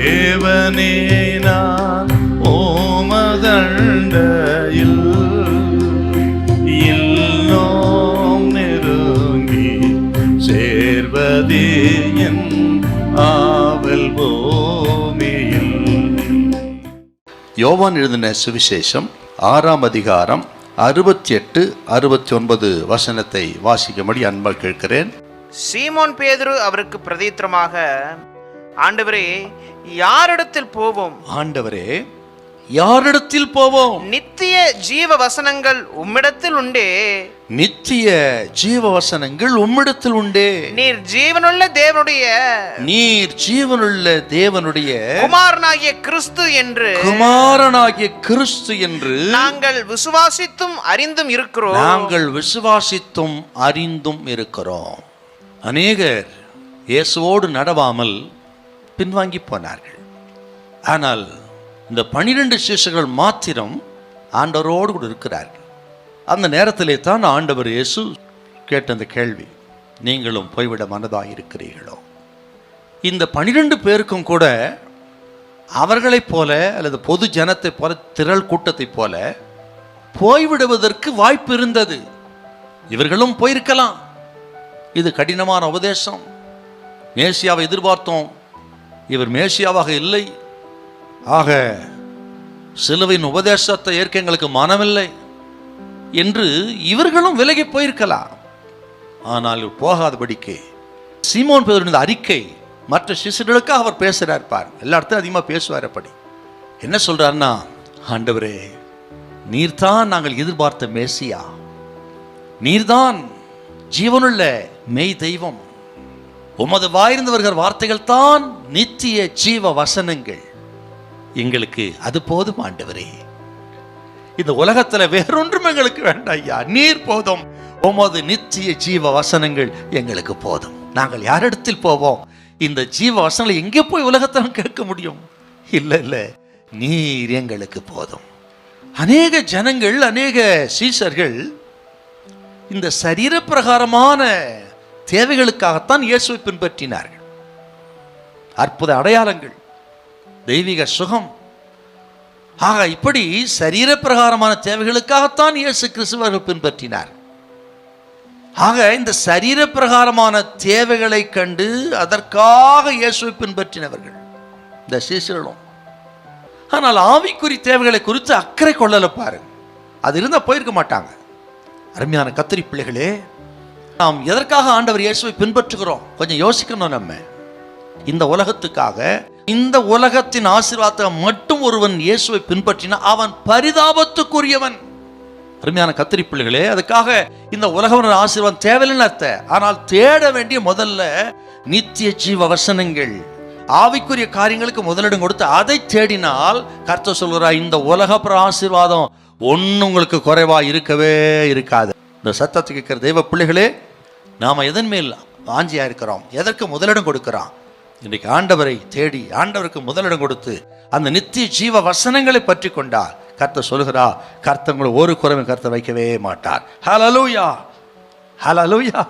தேவனே நான் ஓமதண்டையில் இன்னும் நெருங்கி சேர்வதே என் ஆவல் பூமியில். யோவான் எழுதின சுவிசேஷம் 6ஆம் அதிகாரம் 68, 69 வசனத்தை வாசிக்கும்படி அன்பாக கேட்கிறேன். சீமோன் பேதுரு அவருக்கு பிரதித்திரமாக, ஆண்டவரே, யாரிடத்தில் போவோம்? ஆண்டவரே, யாரிடத்தில் போவோம்? நித்திய ஜீவ வசனங்கள் உம்மிடத்தில் உண்டே. நித்திய ஜீவ வசனங்கள் உம்மிடத்தில் உண்டே. நீர் ஜீவனுள்ள தேவனுடைய குமாரனாகிய கிறிஸ்து என்று நாங்கள் விசுவாசித்தும் அறிந்தும் இருக்கிறோம். அநேகர் இயேசுவோடு நடவாமல் பின்வாங்கி போனார்கள். ஆனால் இந்த 12 சீஷர்கள் மாத்திரம் ஆண்டவரோடு கூட இருக்கிறார்கள். அந்த நேரத்திலே தான் ஆண்டவர் இயேசு கேட்ட அந்த கேள்வி, நீங்களும் போய்விட மனதாக இருக்கிறீர்களோ? இந்த 12 பேருக்கும் கூட அவர்களைப் போல அல்லது பொது ஜனத்தை போல, திரள் கூட்டத்தை போல போய்விடுவதற்கு வாய்ப்பு இருந்தது. இவர்களும் போயிருக்கலாம். இது கடினமான உபதேசம். மேசியாவை எதிர்பார்த்தோம், இவர் மேசியாவாக இல்லை. ஆக சிலுவையின் உபதேசத்தை ஏற்க எங்களுக்கு மனமில்லை என்று இவர்களும் விலகி போயிருக்கலாம். ஆனால் போகாதபடிக்கு சீமோன் பேதுருவின் அறிக்கை மற்ற சிசுகளுக்காக அவர் பேசுகிறார். பார், எல்லா இடத்தையும் அதிகமாக பேசுவார். அப்படி என்ன சொல்றாருன்னா, ஆண்டவரே, நீர்தான் நாங்கள் எதிர்பார்த்த மேசியா, நீர்தான் ஜீவனுள்ள மெய் தெய்வம், உமது வாயிருந்து வருகிற வார்த்தைகள் தான் நித்திய ஜீவ வசனங்கள், எங்களுக்கு அது போதும் ஆண்டவரே. இந்த உலகத்துல வேறொன்றும் எங்களுக்கு வேண்டாம் ஐயா, நீர் போதும், உமது நித்திய ஜீவ வசனங்கள் எங்களுக்கு போதும். நாங்கள் யாரிடத்தில் போவோம்? இந்த ஜீவ வசனங்களை எங்கே போய் உலகத்தில் கேட்க முடியும்? இல்ல, நீர் எங்களுக்கு போதும். அநேக ஜனங்கள், அநேக சீஷர்கள் இந்த சரீர பிரகாரமான தேவைகளுக்காகத்தான் இயேசுவை பின்பற்றினார்கள். அற்புத அடையாளங்கள், தெய்வீக சுகம், ஆக இப்படி சரீர பிரகாரமான தேவைகளுக்காகத்தான் இயேசு கிறிஸ்துவர்கள் பின்பற்றினார். ஆக இந்த சரீர பிரகாரமான தேவைகளை கண்டு அதற்காக இயேசுவை பின்பற்றினவர்கள் இந்த சீஷர்களும். ஆனால் ஆவிக்குறி தேவைகளை குறித்து அக்கறை கொள்ளல பாருங்க. அது இருந்தால் போயிருக்க மாட்டாங்க. அருமையான கத்திரி பிள்ளைகளே, நாம் எதற்காக ஆண்டவர் இயேசுவை பின்பற்றுகிறோம் கொஞ்சம் யோசிக்கணும். நம்ம இந்த உலகத்துக்காக, இந்த உலகத்தின் ஆசீர்வாதத்தை மட்டும் ஒருவன் இயேசுவை பின்பற்றினா அவன் பரிதாபத்துக்குரியவன். அருமையான கத்திரி பிள்ளைகளே, அதுக்காக இந்த உலகம் ஆசீர்வாதம் தேவையில்லை. ஆனால் தேட வேண்டிய முதல்ல நித்திய ஜீவ வசனங்கள், ஆவிக்குரிய காரியங்களுக்கு முதலிடம் கொடுத்து அதை தேடினால் கர்த்தர் சொல்கிறார், இந்த உலக ஆசீர்வாதம் ஒன்றும் உங்களுக்கு குறைவா இருக்கவே இருக்காது. இந்த சத்தத்தை கேட்கிற தெய்வ பிள்ளைகளே, நாம எதன் மேல் வாஞ்சியா இருக்கிறோம்? எதற்கு முதலிடம் கொடுக்கிறோம்? இன்றைக்கு ஆண்டவரை தேடி ஆண்டவருக்கு முதலிடம் கொடுத்து அந்த நித்திய ஜீவ வசனங்களை பற்றி கொண்டால் கர்த்தர் சொல்கிறார், கர்த்தர் உங்களை ஒரு குறைவை கர்த்தர் வைக்கவே மாட்டார். ஹல்லேலூயா, ஹல்லேலூயா.